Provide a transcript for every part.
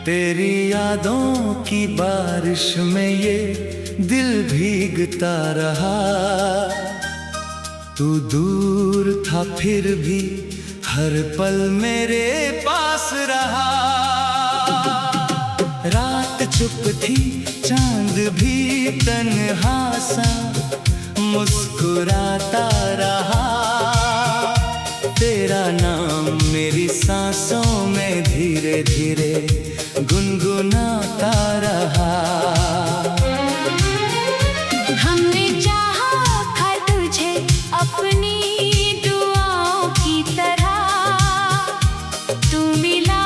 तेरी यादों की बारिश में ये दिल भीगता रहा। तू दूर था फिर भी हर पल मेरे पास रहा। रात चुप थी चांद भी तन्हा सा मुस्कुराता रहा। तेरा नाम मेरी सांसों में धीरे धीरे गुनगुनाता रहा। हमने चाहा था तुझे अपनी दुआओं की तरह। तू मिला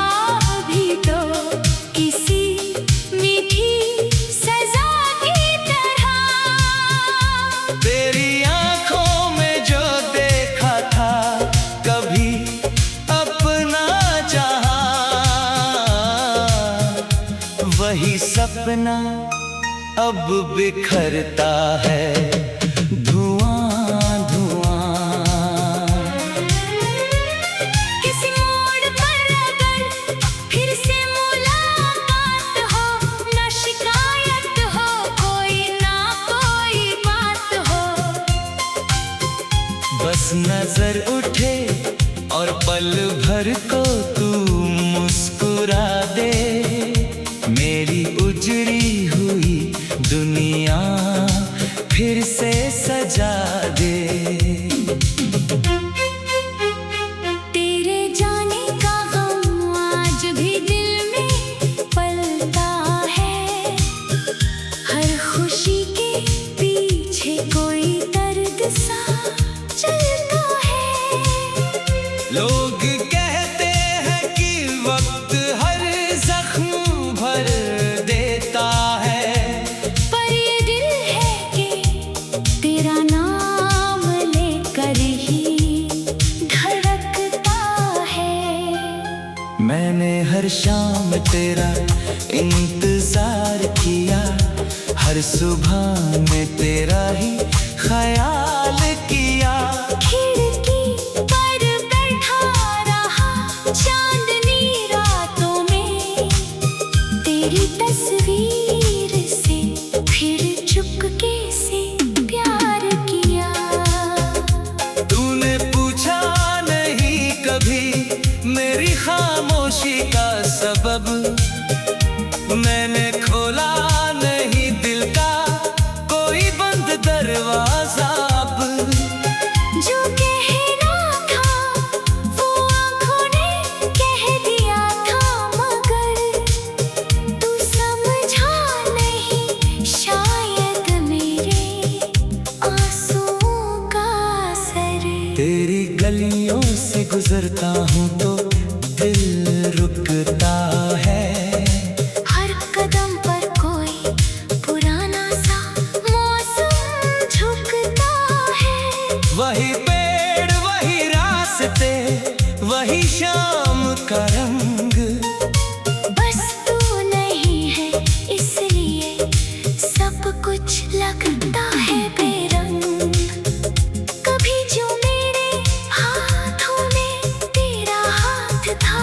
भी तो किसी मीठी सजा की तरह। तेरी आंखों में जो देखा था कभी अपना चाहा, वही सपना अब बिखरता है धुआं धुआं। किसी मोड़ पर अगर फिर से मुलाकात हो, ना शिकायत हो कोई ना कोई बात हो। बस नजर उठे और पल भर को तू मुस्कुरा दे। मेरी उजड़ी हुई दुनिया फिर से सजा दे। तेरे जाने का गम आज भी दिल में पलता है। हर खुशी के पीछे कोई दर्द सा चलता है। लोग कहते हैं कि वक्त हर जख्म भर देता है, पर ये दिल है कि तेरा नाम लेकर ही धड़कता है। मैंने हर शाम तेरा इंतजार किया। हर सुबह में तेरा ही ख्याल किया। खिड़की पर बैठा रहा चांदनी रातों में। तेरी तस्वीर से फिर चुपके से प्यार किया। तूने पूछा नहीं कभी मेरी खामोशी का सबब। मैंने खोला नहीं दिल का कोई बंद दरवाजा अब। जो कहना था वो आँखों ने कह दिया था, मगर तू समझा नहीं शायद मेरे आंसुओं का असर। तेरी गलियों से गुजरता हूँ तो दिल रुकता है। हर कदम पर कोई पुराना सा मौसम झुकता है। वही पेड़ वही रास्ते वही शाम का रंग। बस तू नहीं है इसलिए सब कुछ लगता है बेरंग। कभी जो मेरे हाथों में तेरा हाथ था,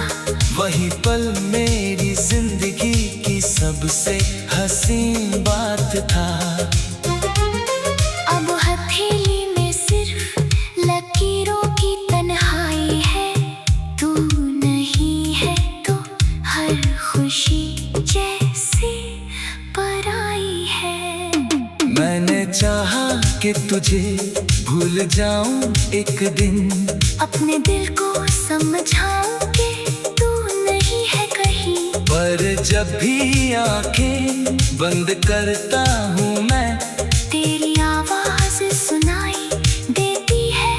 वही पल मेरी जिंदगी की सबसे हसीन बात था। अब हथेली में सिर्फ लकीरों की तन्हाई है। तू नहीं है तो हर खुशी जैसे पराई है। मैंने चाहा कि तुझे भूल जाऊं एक दिन। अपने दिल को समझाऊं कि तू नहीं है कहीं। पर जब भी आंखें बंद करता हूँ मैं, तेरी आवाज सुनाई देती है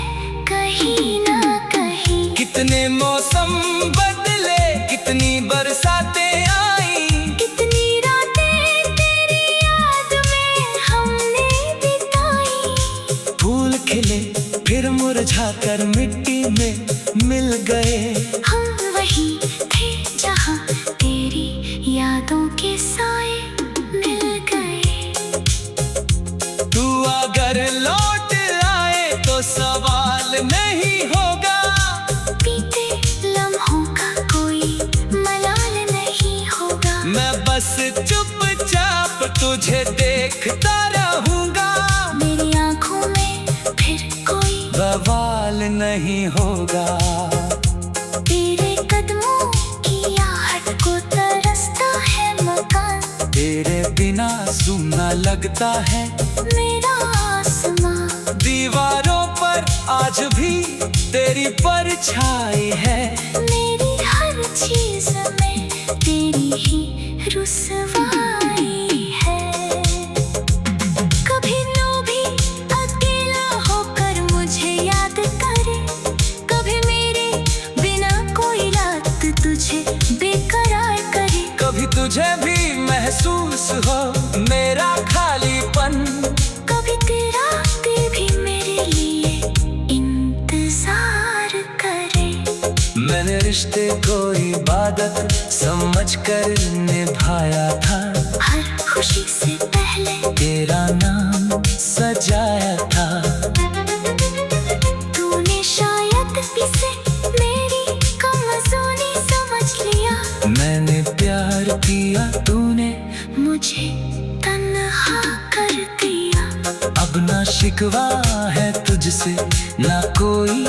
कहीं ना कहीं। कितने मौसम बदले कितनी बरसातें आई। कितनी रातें तेरी याद में हमने बिताई। फूल खिले फिर मुरझा कर मिट्टी में मिल गए। हम वही थे जहाँ तेरी यादों के साए मिल गए। तू अगर लौट आए तो सवाल नहीं होगा, बीते लम्हों का कोई मलाल नहीं होगा। मैं बस चुपचाप तुझे देखता रहूंगा, मेरी आंखों में फिर कोई बवाल नहीं होगा। तेरे कदमों की आहट को तरसता है मकान, तेरे बिना सूना लगता है मेरा आसमां। दीवारों पर आज भी तेरी परछाई है, मेरी हर चीज में तेरी ही रुसवाई है। कभी लोभी अकेला होकर मुझे याद करे, कभी मेरे बिना कोई रात तुझे बेकरार करे। कभी तुझे भी महसूस हो मेरा खालीपन, कभी तेरा दिल भी मेरे लिए इंतजार करे। मैंने रिश्ते को इबादत समझ कर निभाया था, हर खुशी से पहले तेरा नाम सजाया था। तूने शायद इसे मेरी कमजोरी समझ लिया, मैंने प्यार किया तूने मुझे तन्हा कर दिया। अब ना शिकवा है तुझसे ना कोई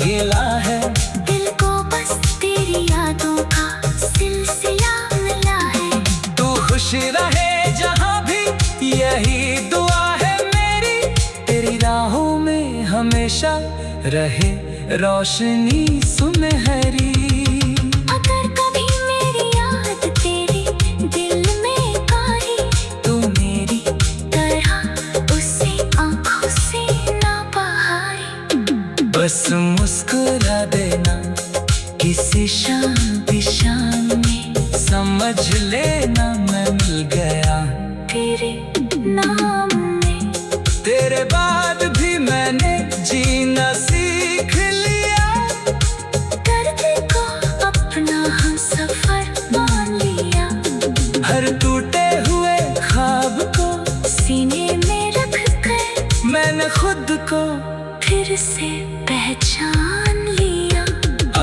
गिला है, दिल को बस तेरी यादों का सिलसिला मिला है। तू खुश रहे जहाँ भी यही दुआ है मेरी, तेरी राहों में हमेशा रहे रोशनी सुनहरी। अगर कभी मेरी याद तेरे दिल में आई, तू मेरी तरह उसे आंखों से ना बहाए। बस मुस्कुरा देना किसी शांति शाम में, समझ लेना मैं मिल गया तेरे नाम में। तेरे बाद भी मैंने जीना सीख लिया, दर्द को अपना हमसफर मान लिया। हर टूटे हुए ख्वाब को सीने में रख कर मैंने खुद को फिर से पहचान लिया।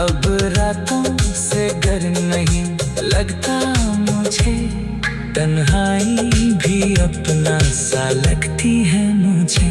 अब रातों से गर नहीं लगता मुझे, तन्हाई भी अपना सा लगती है मुझे।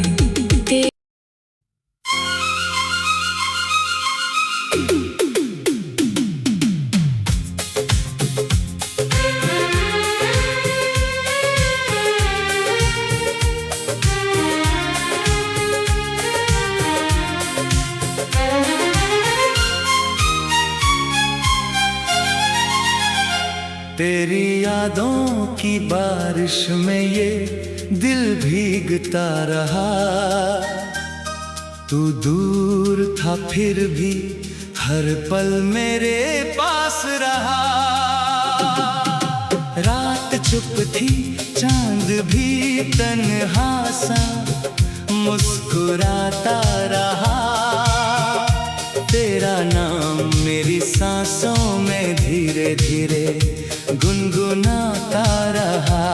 तेरी यादों की बारिश में ये दिल भीगता रहा, तू दूर था फिर भी हर पल मेरे पास रहा। रात चुप थी चांद भी तन्हा सा मुस्कुराता रहा, तेरा नाम मेरी सांसों में धीरे धीरे गुनगुनाता रहा।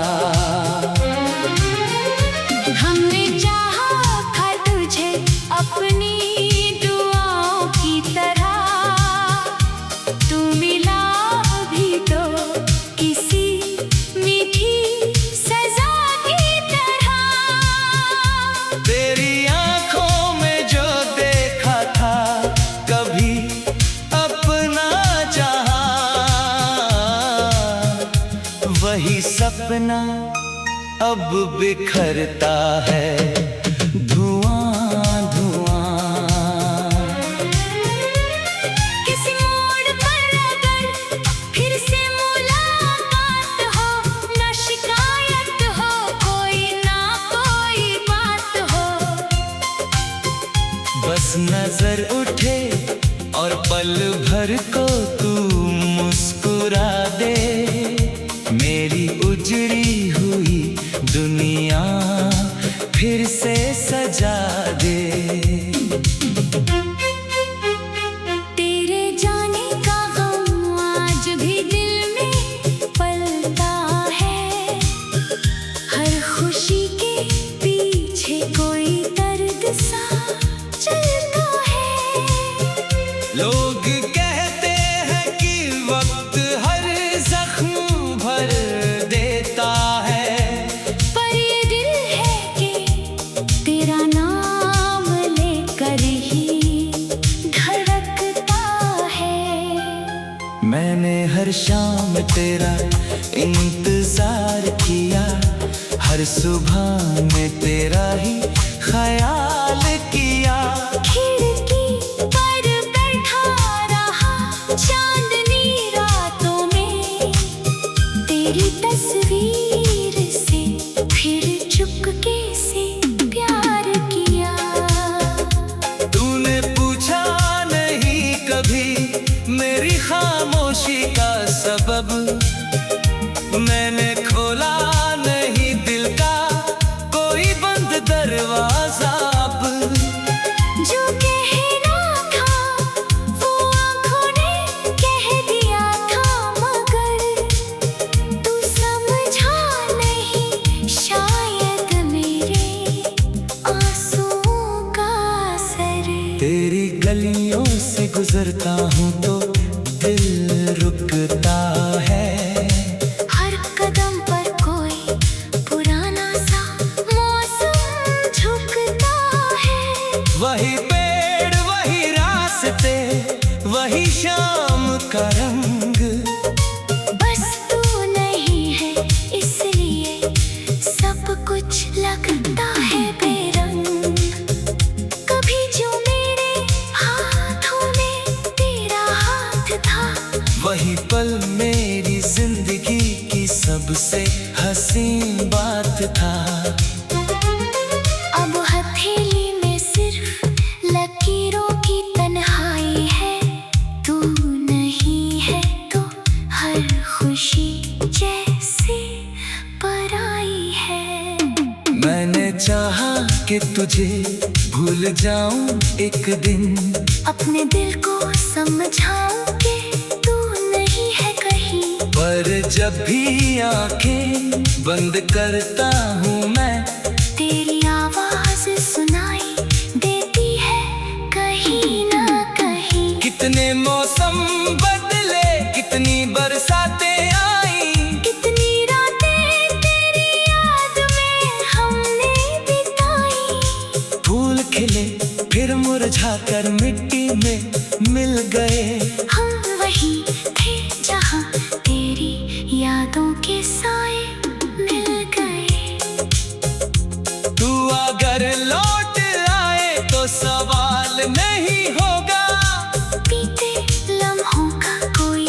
हमने चाहा था तुझे अपनी दुआओं की तरह, तू मिला भी तो किसी मीठी सजा की तरह। तेरी आंखों में जो देखा था कभी अपना जहां, वही सपना अब बिखरता है धुआं धुआं। किसी मोड़ पर अगर फिर से मुलाकात हो, ना शिकायत हो कोई ना कोई बात हो। बस नजर उठे और पल भर को तू मुस्कुरा दे, मेरी उजड़ी हुई दुनिया फिर से सजा दे। हर शाम तेरा इंतजार किया, हर सुबह में तेरा ही ख्याल किया। खिड़की पर बैठा रहा चांदनी रातों में, तेरी तस्वीर से फिर चुपके से प्यार किया। तूने पूछा नहीं कभी मेरी खामोशी का सबब, मैंने खोला नहीं दिल का कोई बंद दरवाजा। अब जो कहना था वो आँखों ने कह दिया था, मगर तू समझा नहीं शायद मेरे आंसुओं का असर। तेरी गलियों से गुजरता हूँ तो दिल रुकता है, हर कदम पर कोई पुराना सा मौसम झुकता है। वही पेड़ वही रास्ते वही शाम का रंग। बस तू नहीं है इसलिए सब कुछ लगता है बेरंग। कभी जो मेरे हाथों में तेरा हाथ था, वही पल मेरी जिंदगी की सबसे हसीन बात था। अब हथेली में सिर्फ लकीरों की तन्हाई है, तू नहीं है तो हर खुशी जैसे पराई है। मैंने चाहा कि तुझे भूल जाऊं एक दिन, अपने दिल को समझाऊं कि तू नहीं है कहीं, पर जब भी आंखें बंद करता हूँ मैं, तेरी आवाज सुनाई देती है कहीं ना कहीं। कितने मौसम बदले कितनी बरसातें आई, कितनी रातें तेरी याद में हमने बिताई। फूल खिले फिर मुरझा कर मिट्टी में मिल गए। हम वहीं थे जहाँ तेरी यादों के साए मिल गए। तू अगर लौट आए तो सवाल नहीं होगा, बीते लम्हों का कोई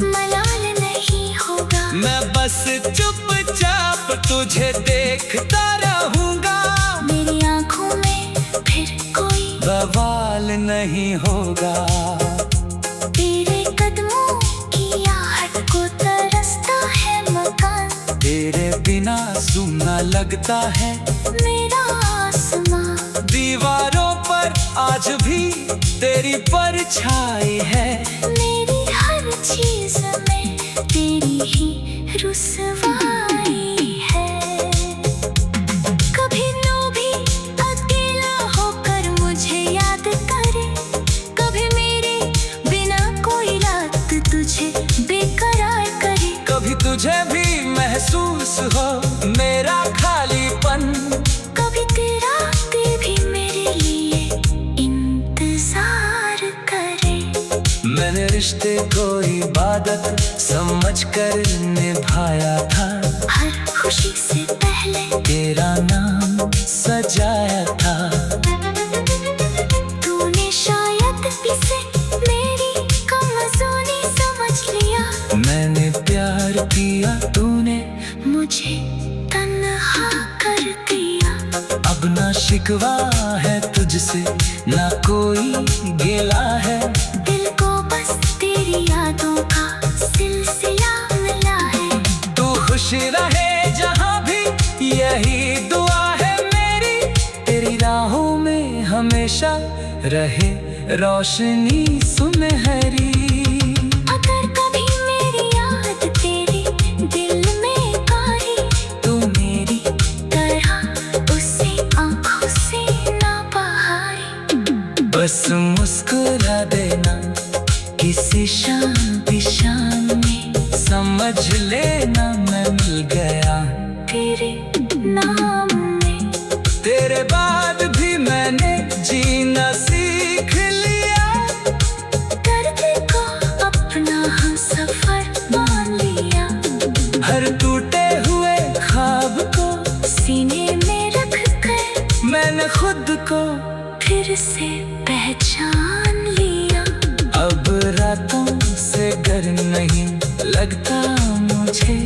मलाल नहीं होगा। मैं बस चुपचाप तुझे देखता रहूंगा, मेरी आंखों में फिर कोई बवाल नहीं होगा। तेरे कदमों की आहट को तरसता है मकान, तेरे बिना सूना लगता है मेरा आसमां। दीवारों पर आज भी तेरी परछाई है, मेरी हर चीज में तेरी ही रुसवाई है। कभी नो भी अकेला होकर मुझे याद करे, कभी मेरे बिना कोई रात तुझे बेकरार करे। कभी तुझे भी महसूस हो मेरा खालीपन, कभी तेरा दिल भी मेरे लिए इंतजार करे। मैंने रिश्ते को इबादत समझ कर निभाया था, हर खुशी से पहले तेरा नाम सजाया था। तूने शायद इसे मेरी कमजोरी समझ लिया, मैंने प्यार किया तूने मुझे तन्हा कर दिया। अब ना शिकवा है तुझसे ना कोई गिला है, दिल को बस तेरी यादों का सिलसिला मिला है। तू खुश रहे जहाँ भी यही दुआ है मेरी, तेरी राहों में हमेशा रहे रोशनी सुनहरी। अगर कभी मेरी याद तेरे दिल में आई, तू मेरी तरह उसे आंखों से ना बहारी। बस मुस्कुरा देना किसी शाम में, समझ लेना मैं मिल गया तेरे नाम में। तेरे बाद भी मैंने जीना सीख लिया, दर्द को अपना हम सफर फिर से पहचान लिया। अब रातों से डर नहीं लगता मुझे,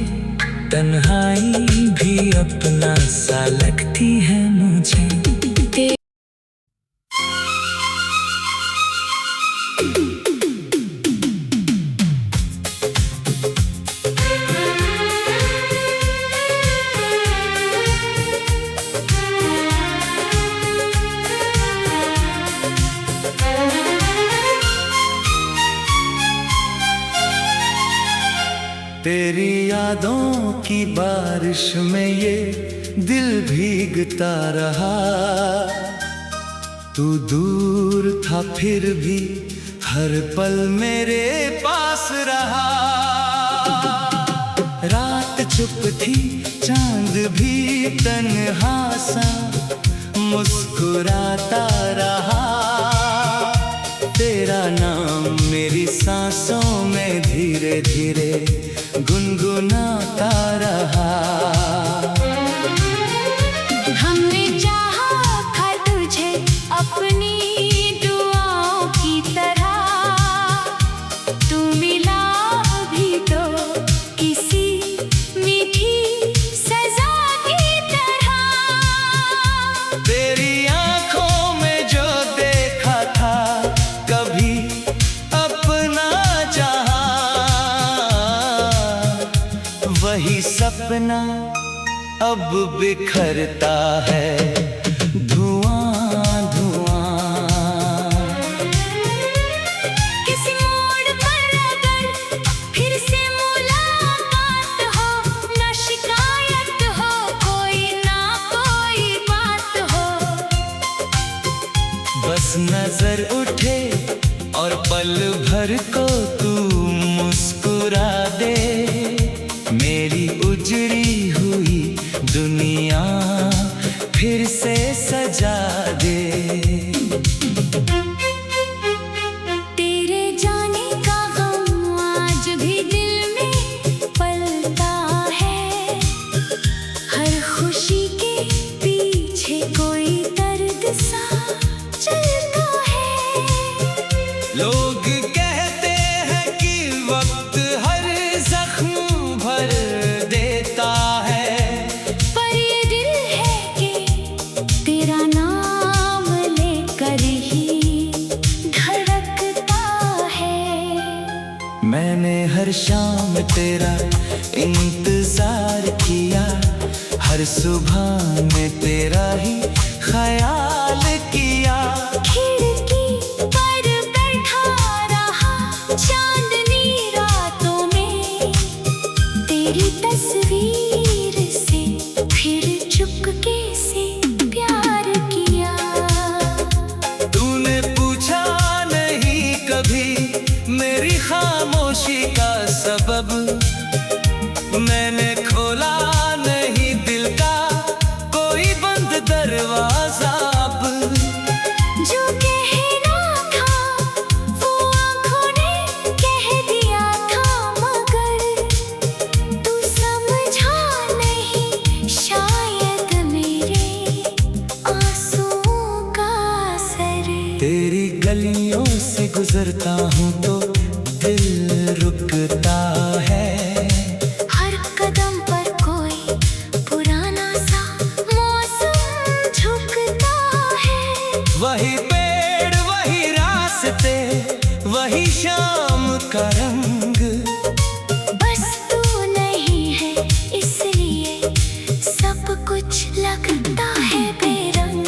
तन्हाई भी अपना सा लगती है मुझे। तेरी यादों की बारिश में ये दिल भीगता रहा। तू दूर था फिर भी हर पल मेरे पास रहा। रात चुप थी चांद भी तन्हा सा मुस्कुराता रहा। तेरा नाम मेरी सांसों में धीरे धीरे गुनगुनाता रहा। हमने चाहा था तुझे अपनी दुआओं की तरह, तू मिला भी तो किसी मीठी सजा की तरह। तेरी आंखों में जो देखा था कभी अपना चाहा, वही सपना अब बिखरता है धुआं धुआं। किसी मोड़ पर अगर फिर से मुलाकात हो, ना शिकायत हो कोई ना कोई बात हो। बस नजर उठे और पल भर को तू मुस्कुरा दे। मेरी उजड़ी हुई दुनिया फिर से सजा दे। तेरे जाने का गम आज भी दिल में पलता है। हर खुशी के पीछे कोई दर्द सा चलता है। लोग कहते हैं कि वक्त हर जख्म भर देता है, पर ये दिल है कि तेरा नाम लेकर ही धड़कता है। मैंने हर शाम तेरा इंतजार किया, हर सुबह में तेरा ही ख्याल किया। खिड़की पर बैठा रहा चांदनी रातों में, तेरी तस्वीर से फिर चुपके से प्यार किया। तूने पूछा नहीं कभी मेरी खामोशी का सबब, मैंने खोला नहीं दिल का कोई बंद दरवाजा। अब जो कहना था वो आँखों ने कह दिया था, मगर तू समझा नहीं शायद मेरे आंसुओं का असर। तेरी गलियों से गुजरता हूँ तो दिल रुकता है। हर कदम पर कोई पुराना सा मौसम झुकता है। वही पेड़ वही रास्ते वही शाम का रंग। बस तू नहीं है इसलिए सब कुछ लगता है बेरंग।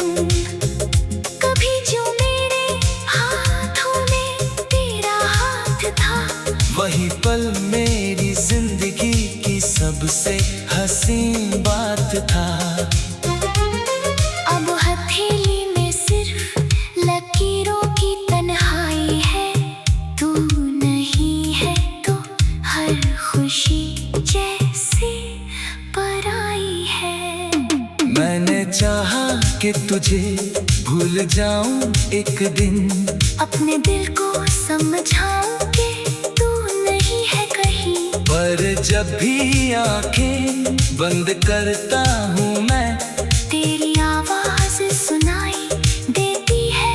कभी जो मेरे हाथों में तेरा हाथ था, वही पल मेरी जिंदगी की सबसे हसीन बात था। अब हथेली में सिर्फ लकीरों की तन्हाई है। तू नहीं है तो हर खुशी जैसे पराई है। मैंने चाहा कि तुझे भूल जाऊं एक दिन, अपने दिल को समझाऊं कि तू नहीं है कहीं। पर जब भी आंखें बंद करता हूँ मैं, तेरी आवाज सुनाई देती है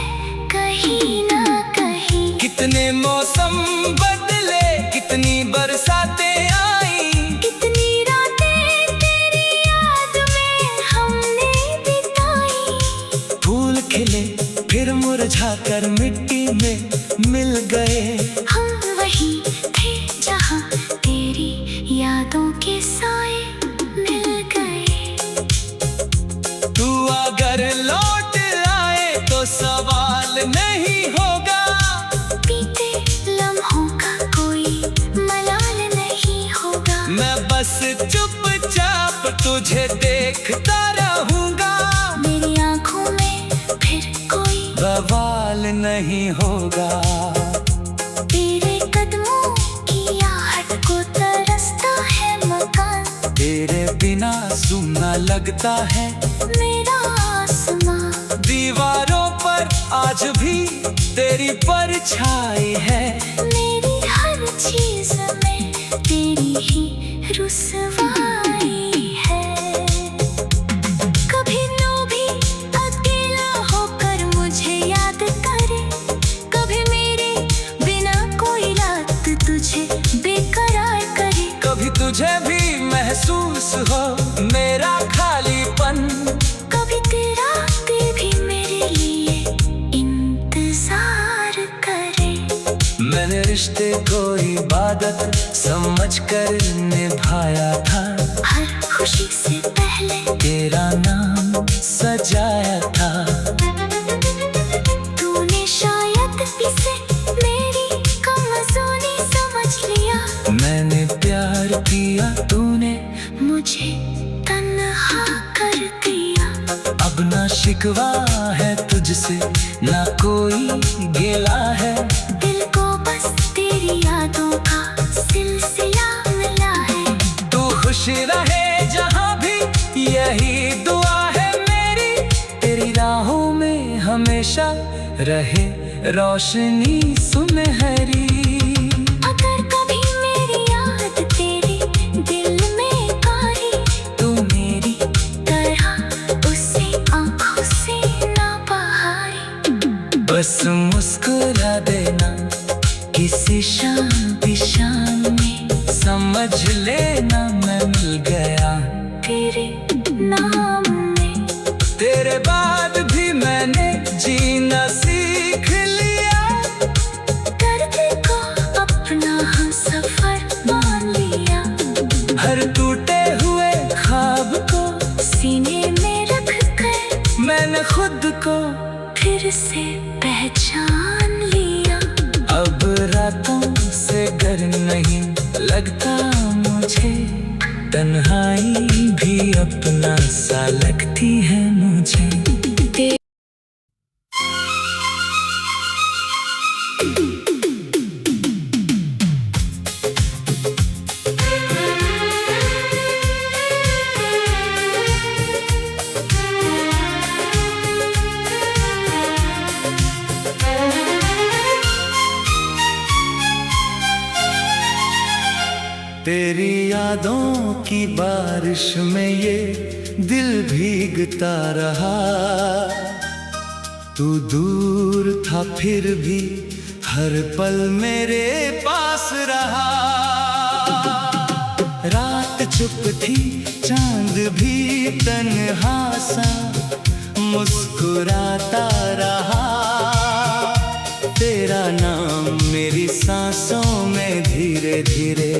कितने मौसम बदले, कितनी बरसातें आई, कितनी रातें तेरी याद में हमने बिताई। फूल खिले फिर मुरझा कर मिट्टी में मिल गए। हम वहीं थे जहाँ तेरी यादों के साए मिल गए। तू अगर लौट आए तो सवाल नहीं होगा, बीते लम्हों का कोई मलाल नहीं होगा। मैं बस चुपचाप तुझे देखता रहूंगा, मेरी आंखों में फिर कोई बवाल नहीं होगा। तेरे कदमों की आहट को तरसता है मकान, तेरे बिना सुनना लगता है मेरा आसमां। दीवारों पर आज भी तेरी परछाई है, मेरी हर चीज में तेरी ही रुसवाई है। कभी नो भी अकेला होकर मुझे याद करे, कभी मेरे बिना कोई रात तुझे बेकरार करे। कभी तुझे भी महसूस हो मेरा खालीपन, कभी तेरा दिल भी मेरे लिए इंतजार करे। मैंने रिश्ते को इबादत समझ कर निभाया था, हर खुशी से पहले तेरा नाम सजाया था। तूने शायद इसे मेरी कमजोरी समझ लिया, मैंने प्यार किया, तूने मुझे तन्हा कर दिया। अब ना शिकवा है तुझसे, ना कोई गिला है। दिल को बस तेरी यादों का सिलसिला मिला है। तू खुश रहे जहाँ भी, यही दुआ है मेरी। तेरी राहों में हमेशा रहे रोशनी सुनहरी। अगर कभी मेरी याद तेरे दिल में आई, तू मेरी तरह उसे आंखों से ना बहारी। बस मुस्कुरा देना किसी शांति शाम में, समझ लेना मैं मिल गया तेरे नाम में। तेरे बाद भी मैंने जीना सीख लिया, दर्द को अपना सफर मान लिया। हर टूटे हुए ख्वाब को सीने में रख कर मैंने खुद को फिर से पहचान लिया। अब रातों से डर नहीं लगता मुझे, तन्हाई भी अपना सा लगती है मुझे। तेरी यादों की बारिश में ये दिल भीगता रहा। तू दूर था फिर भी हर पल मेरे पास रहा। रात चुप थी चांद भी तन्हा सा मुस्कुराता रहा। तेरा नाम मेरी सांसों में धीरे धीरे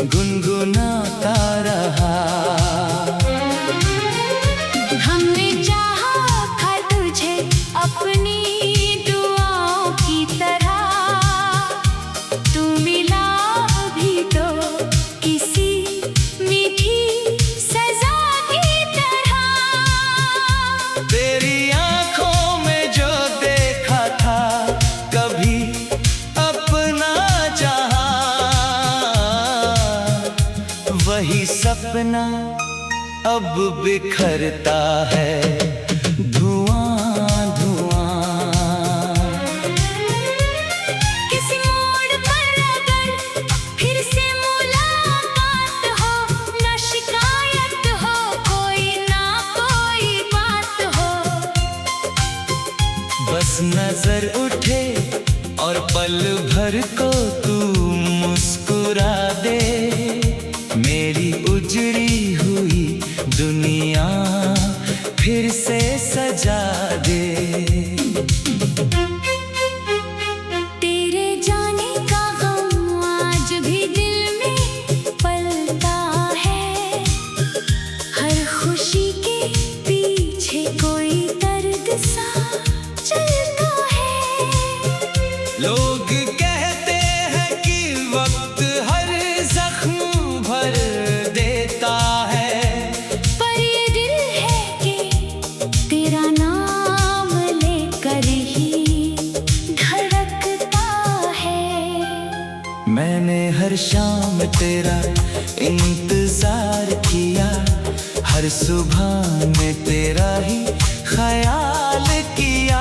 गुनगुनाता रहा। हमने चाहा था तुझे अपनी दुआओं की तरह, तू मिला भी तो किसी मीठी सजा की तरह। तेरी आंखों में जो देखा था कभी अपना चाहा, वही सपना अब बिखरता है धुआं धुआं। किसी मोड़ पर अगर फिर से मुलाकात हो, ना शिकायत हो कोई ना कोई बात हो। बस नजर उठे और पल भर को तू मुस्कुरा दे, मेरी उजड़ी हुई दुनिया फिर से सजा दे। तेरे जाने का गम आज भी दिल में पलता है, हर खुशी के पीछे कोई दर्द सा चलता है। लोग कहते हैं कि वक्त हर जख्म भर देता है, पर ये दिल है कि तेरा नाम लेकर ही धड़कता है। मैंने हर शाम तेरा इंतजार किया, हर सुबह में तेरा ही ख्याल किया।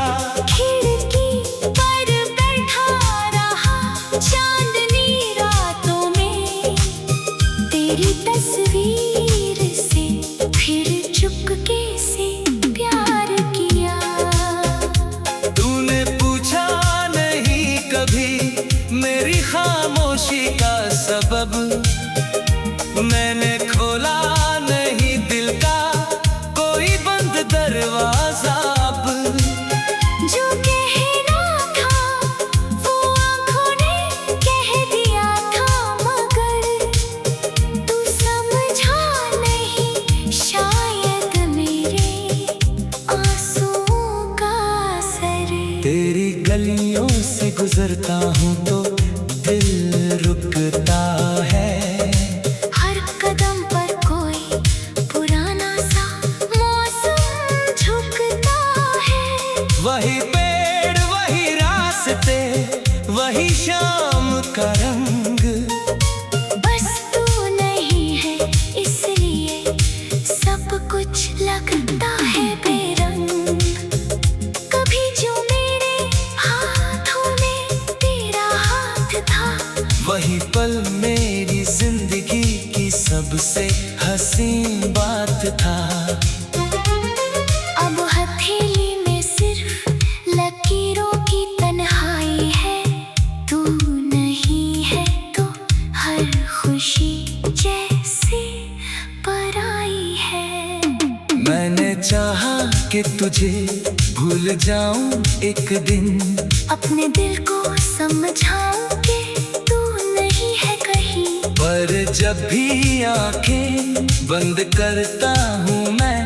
खिड़की पर बैठा रहा चांदनी रातों में, तेरी तस्वीर से फिर चुपके से प्यार किया। तूने पूछा नहीं कभी मेरी खामोशी का सबब, मैंने खोला नहीं दिल का कोई बंद दरवाजा अब। जो कहना था वो आँखों ने कह दिया था, मगर तू समझा नहीं शायद मेरे आंसुओं का असर। तेरी गलियों से गुजरता हूँ तो दिल रुकता है, हर कदम पर कोई पुराना सा मौसम झुकता है। वही पेड़ वही रास्ते वही शाम का रंग। बस तू नहीं है इसलिए सब कुछ लगता है बेरंग। कभी जो मेरे हाथों में तेरा हाथ था, वही पल मेरी जिंदगी की सबसे हसीन बात था। अब हथेली में सिर्फ लकीरों की तन्हाई है, तू नहीं है तो हर खुशी जैसे पराई है। मैंने चाहा कि तुझे भूल जाऊं एक दिन, अपने दिल को समझाऊं कि तू नहीं है कहीं, पर जब भी आंखें बंद करता हूँ मैं,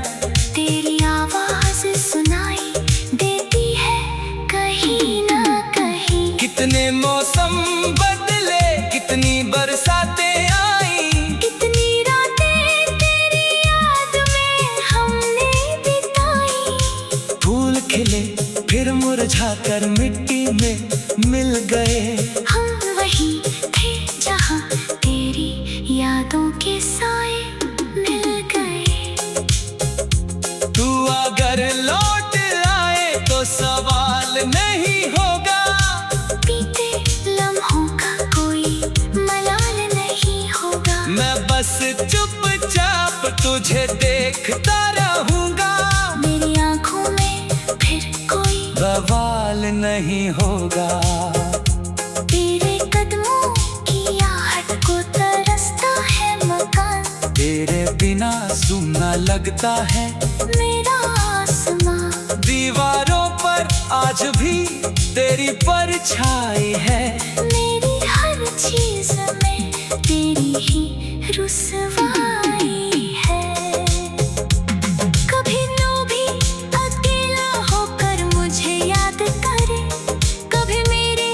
तेरी आवाज सुनाई देती है कहीं ना कहीं। कितने मौसम बदले कितनी बरसातें आई, कितनी रातें तेरी याद में हमने बिताई। फूल खिले फिर मुरझाकर मिट्टी में मिल गए, हम वही थे जहाँ तेरी यादों के साए मिल गए। तू अगर लौट आए तो सवाल नहीं होगा, बीते लम्हों का कोई मलाल नहीं होगा। मैं बस चुपचाप तुझे देखता रहूंगा, मेरी आँखों में फिर कोई बवाल नहीं होगा। तेरे कदमों की आहट को तरसता है मकान, तेरे बिना सूना लगता है मेरा आसमां। दीवारों पर आज भी तेरी परछाई है, मेरी हर चीज में तेरी ही रुसवाई है। कभी भी अकेला होकर मुझे याद करे, कभी मेरे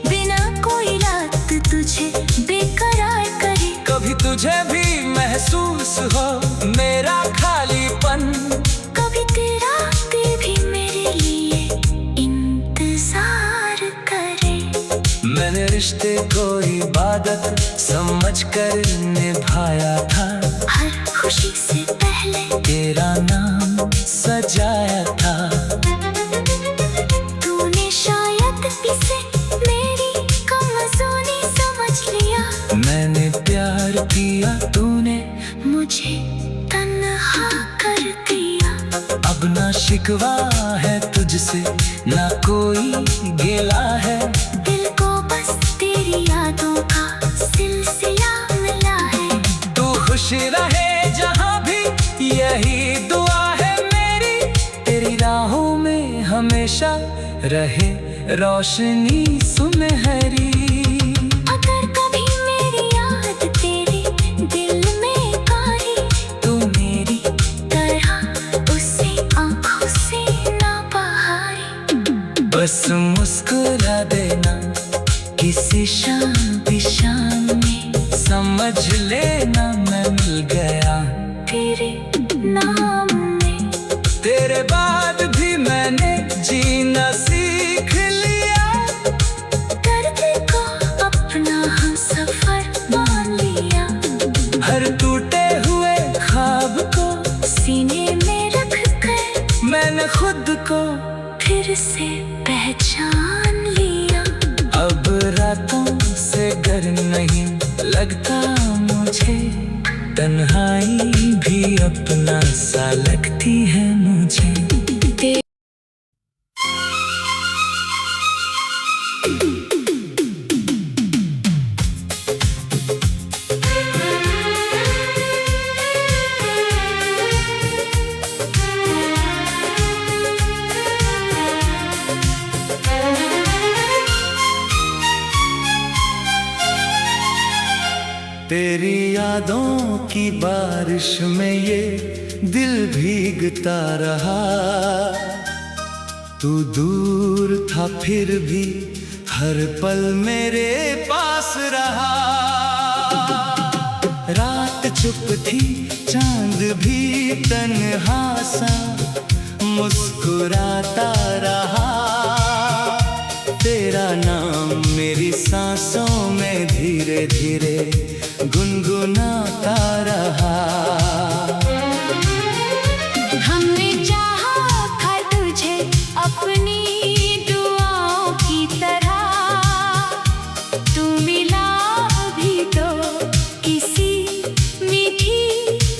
बिना कोई रात तुझे बेकरार करे। कभी तुझे भी महसूस हो मेरा खालीपन, कभी तेरा दिल भी मेरे लिए इंतजार करे। मैंने रिश्ते को इबादत समझ कर निभाया था, हर खुशी से पहले तेरा नाम सजाया था। तूने शायद इसे मेरी कमजोरी समझ लिया, मैंने प्यार किया तूने मुझे तन्हा कर दिया। अब ना शिकवा है तुझसे ना कोई गिला है, दिल खुश रहे जहाँ भी, यही दुआ है मेरी। तेरी राहों में हमेशा रहे रोशनी सुनहरी। अगर कभी मेरी याद तेरे दिल में आई, तू मेरी तरह उसे आंखों से ना बहारी। बस मुस्कुरा देना किसी शाम में, समझ लेना मैं मिल गया तेरे नाम में। तेरे बाद भी मैंने जीना सीख लिया, दर्द को अपना हमसफर मान लिया। हर टूटे हुए ख्वाब को सीने में रख कर मैंने खुद को फिर से पहचान लिया। अब रातों से डर नहीं लगता मुझे, तन्हाई भी अपना सा लगती है मुझे। तेरी यादों की बारिश में ये दिल भीगता रहा। तू दूर था फिर भी हर पल मेरे पास रहा। रात चुप थी चांद भी तन्हा सा मुस्कुराता रहा। तेरा नाम मेरी सांसों में धीरे धीरे गुनगुनाता रहा। हमने चाहा था तुझे अपनी दुआओं की तरह, तू मिला भी तो किसी मीठी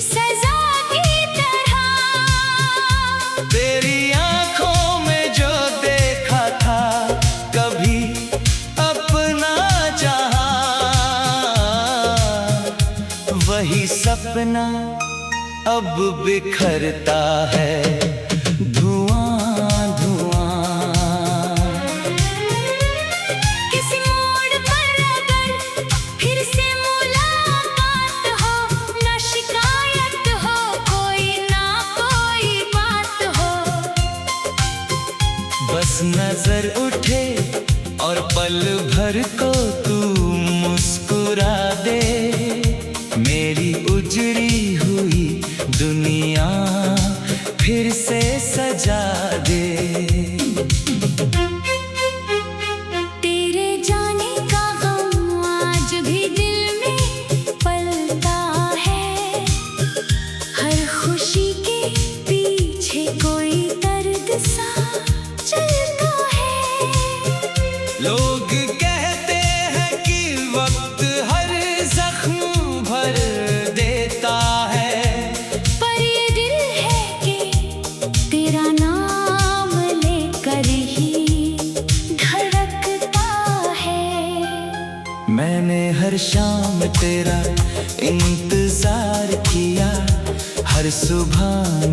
सजा की तरह। तेरी आंखों में जो देखा था कभी अपना जहां, वही सपना अब बिखरता है धुआं धुआं। किसी मोड़ पर अगर फिर से मुलाकात हो, ना शिकायत हो कोई ना कोई बात हो। बस नजर उठे और पल भर को तू मुस्कुरा दे, मेरी उजड़ी हुई दुनिया फिर से सजा दे। तेरे जाने का गम आज भी दिल में पलता है, हर खुशी के पीछे कोई दर्द सा चलता है। लोग कहते हैं कि वक्त हर जख्म भर देता है, पर ये दिल है कि तेरा नाम लेकर ही धड़कता है। मैंने हर शाम तेरा इंतजार किया, हर सुबह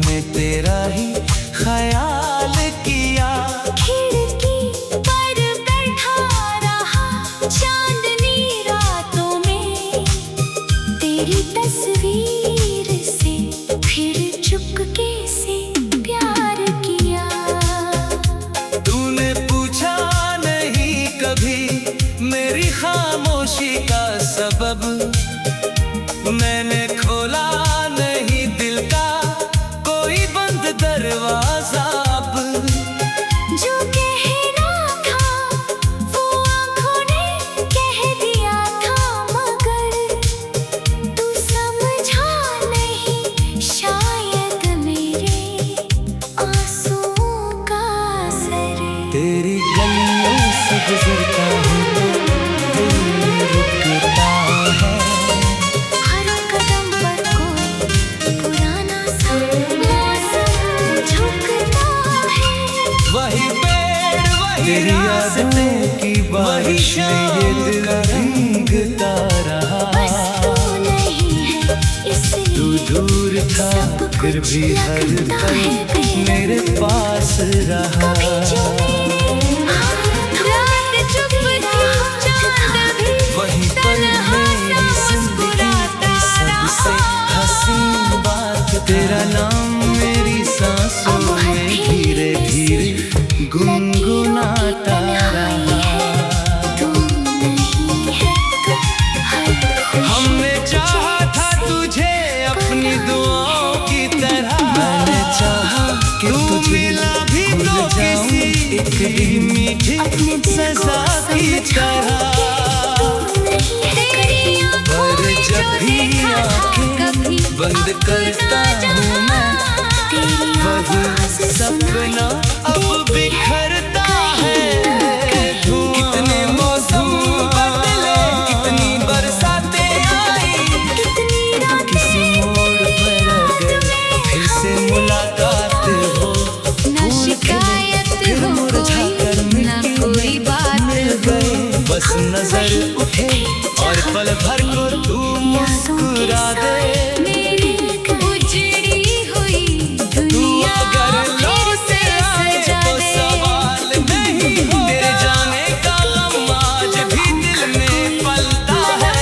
में तेरा ही ख्याल किया। खिड़की पर बैठा रहा चांदनी रातों में, तेरी तस्वीर से फिर चुपके से प्यार किया। तूने पूछा नहीं कभी मेरी खामोशी का सबब, मैंने खोला नहीं दिल का कोई बंद दरवाजा। अब जो कहना था वो आँखों ने कह दिया था, मगर तू समझा नहीं शायद मेरे आंसुओं का असर। तेरी गलियों से गुजरता हूँ तो दिल रुकता है। हर कदम पर कोई पुराना सा मौसम झुकता है। वही पेड़ वही रास्ते की बारिश में ये दिल भीगता रहा। बस तू नहीं है इस दूर था फिर भी हर पल मेरे पास रहा। वहीं पर मेरी जिंदगी की सबसे हसीन बात तेरा नाम मेरी सांसों में धीरे धीरे गुनगुनाता रहा। हमने चाहा था तुझे अपनी दुआओं की तरह, मैंने चाहा कि तू मिला भी तो किसी एक मीठी सजा की तरह। पर जब भी आंखें बंद करता हूँ मैं, वही सपना अब बिखरता है। कितने मौसम बदले, कितनी बरसातें आई, किसी मोड़ पर अगर फिर से मुलाकात हो, ना शिकायत हो मुरझाकर कोई बात मिल गए। बस नजर उठे और पल भर को तू मुस्कुरा दे। मेरी उजड़ी हुई तू दुनिया अगर लौट आए तो सवाल नहीं, तेरे जाने का गम आज भी दिल में पलता है।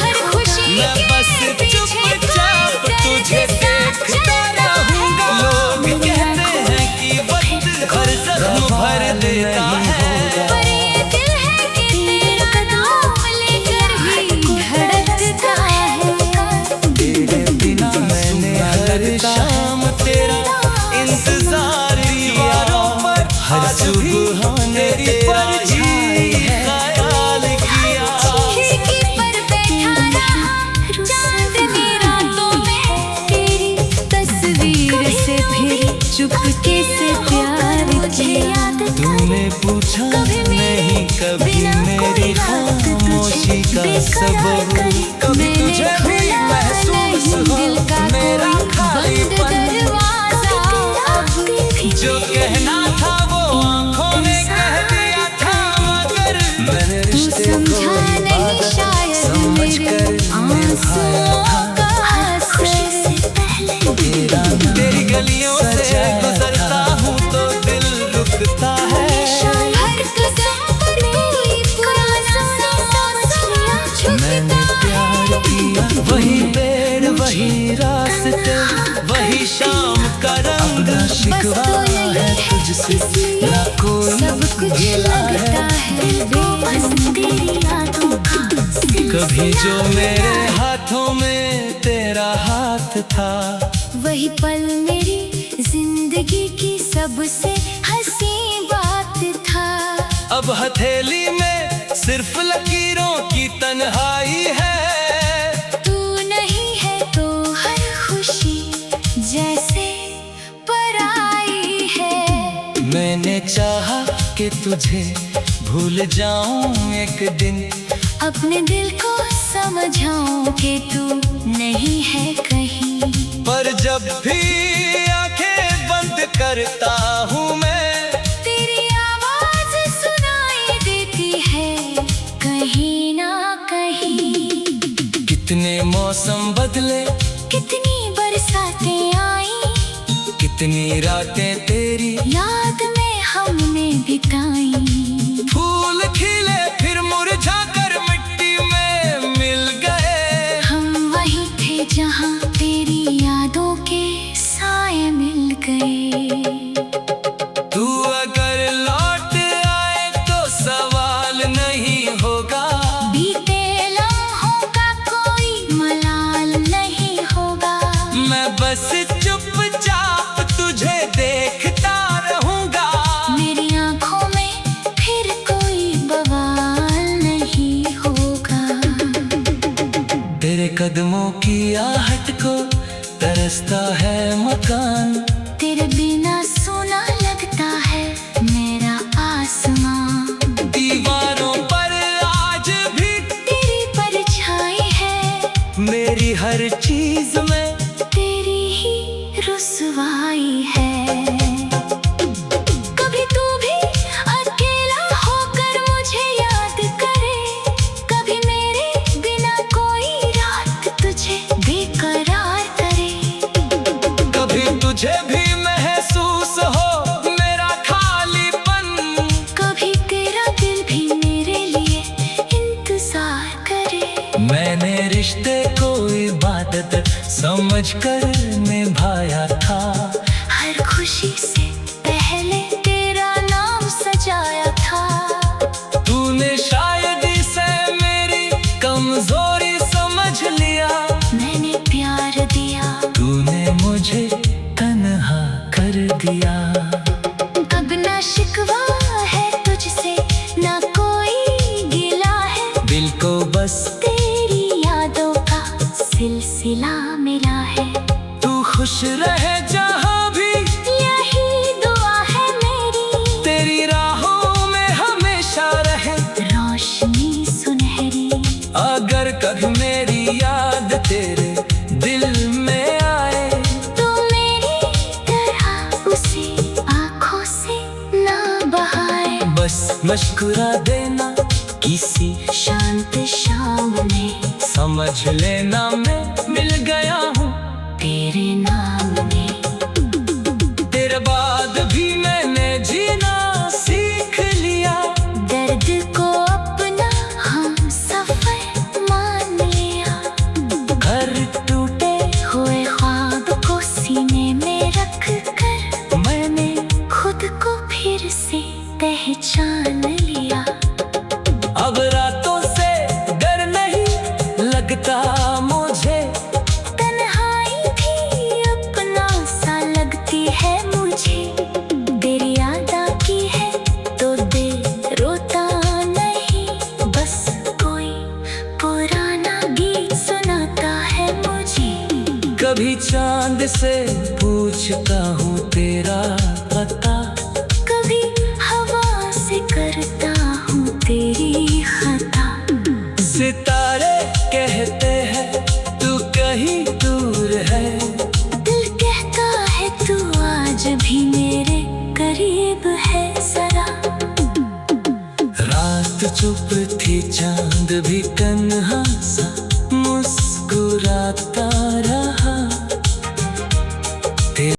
हर खुशी मैं के बस पीछे चुपचाप कोई तुझे दर्द देखता रहूंगा। लोग कहते हैं कि वक्त हर जख्म भर देता है, पर ये दिल है कि तेरा नाम लेकर ही धड़कता है। तेरे बिना मैंने हर शाम तेरा इंतजार किया, हर सुबह ने तेरा ही ख्याल किया। खिड़की पर बैठा रहा चांदनी रातों में, तेरी तस्वीर से फिर चुपके से प्यार किया। तूने पूछा नहीं कभी मेरी खामोशी का सबब, कभी तुझे भी महसूस हो मेरा खालीपन। जो कहना था वो आंखों ने कह दिया था, मगर मैंने रिश्ते को इबादत समझ कर निभाया था। तेरी गलियों से गुजरता हूँ तो दिल रुकता है। मैंने प्यार किया, वही पेड़ वही रास्ते वही शाम का रंग। ना शिकवा है तुझसे ना कोई गिला है, कभी जो मेरे हाथों में तेरा हाथ था। वही पल मेरी जिंदगी की सबसे हंसी बात था। अब हथेली में सिर्फ लकीरों की तन्हाई है। तू नहीं है तो हर खुशी जैसे पराई है। मैंने चाहा कि तुझे भूल जाऊं एक दिन, अपने दिल को समझाऊं कि तू नहीं है कहीं। पर जब भी आंखें बंद करता हूँ मैं, तेरी आवाज सुनाई देती है कहीं ना कहीं। कितने मौसम बदले, कितनी बरसातें आई, कितनी रातें तेरी याद में हमने बिताई। फूल खिले फिर मुरझा कर मिट्टी में मिल गए। हम वहीं थे जहाँ तेरी यादों के साए मिल गए। तू अगर लौट आए तो सवाल नहीं होगा, बीते लम्हों का कोई मलाल नहीं होगा। मैं बस चुपचाप तुझे देखता रहूंगा। मेरी आंखों में फिर कोई बवाल नहीं होगा। तेरे कदमों की आहट को तरसता है मकान, तेरे बिना सोना लगता है मेरा आसमां। दीवारों पर आज भी तेरी परछाई है, मेरी हर चीज में तेरी ही रुसवाई है। कभी तू भी अकेला होकर मुझे याद करे, कभी मेरे बिना कोई रात तुझे बेकरार समझकर निभाया था। हर खुशी से पहले तेरा नाम सजाया था। तूने शायद इसे मेरी कमजोरी समझ लिया। मैंने प्यार दिया, तूने मुझे तन्हा कर दिया। अब ना शिकवा है तुझसे, ना कोई गिला है। दिल को बस तेरी यादों का सिलसिला मिला है। तू खुश रहे जहाँ भी, यही दुआ है मेरी। तेरी राहों में हमेशा रहे रोशनी सुनहरी। अगर कभी मेरी याद तेरे दिल में आए, तो मेरी तरह उसे आँखों से ना बहाए। बस मुस्कुरा देना किसी शांत शाम में, समझ लेना मैं मिल गया हूँ तेरे नाम में। तेरे बाद भी मैंने जीना सीख लिया। दर्द को अपना हम सफर मान लिया। घर टूटे हुए ख्वाब को सीने में रख कर, मैंने खुद को फिर से पहचान लिया। अब रातों से डर नहीं लगता मुझे। तन्हाई भी अपना सा लगती है मुझे। तेरी याद आती है तो दिल रोता नहीं, बस कोई पुराना गीत सुनाता है मुझे। कभी चांद से पूछता हूँ तेरा पता, कभी हवा से करता हूँ तेरी खता। सितारे कहते हैं तू कहीं दूर है। दिल कहता है तू आज भी मेरे करीब है जरा। रात चुप थी, चांद भी तन्हा सा मुस्कुराता रहा।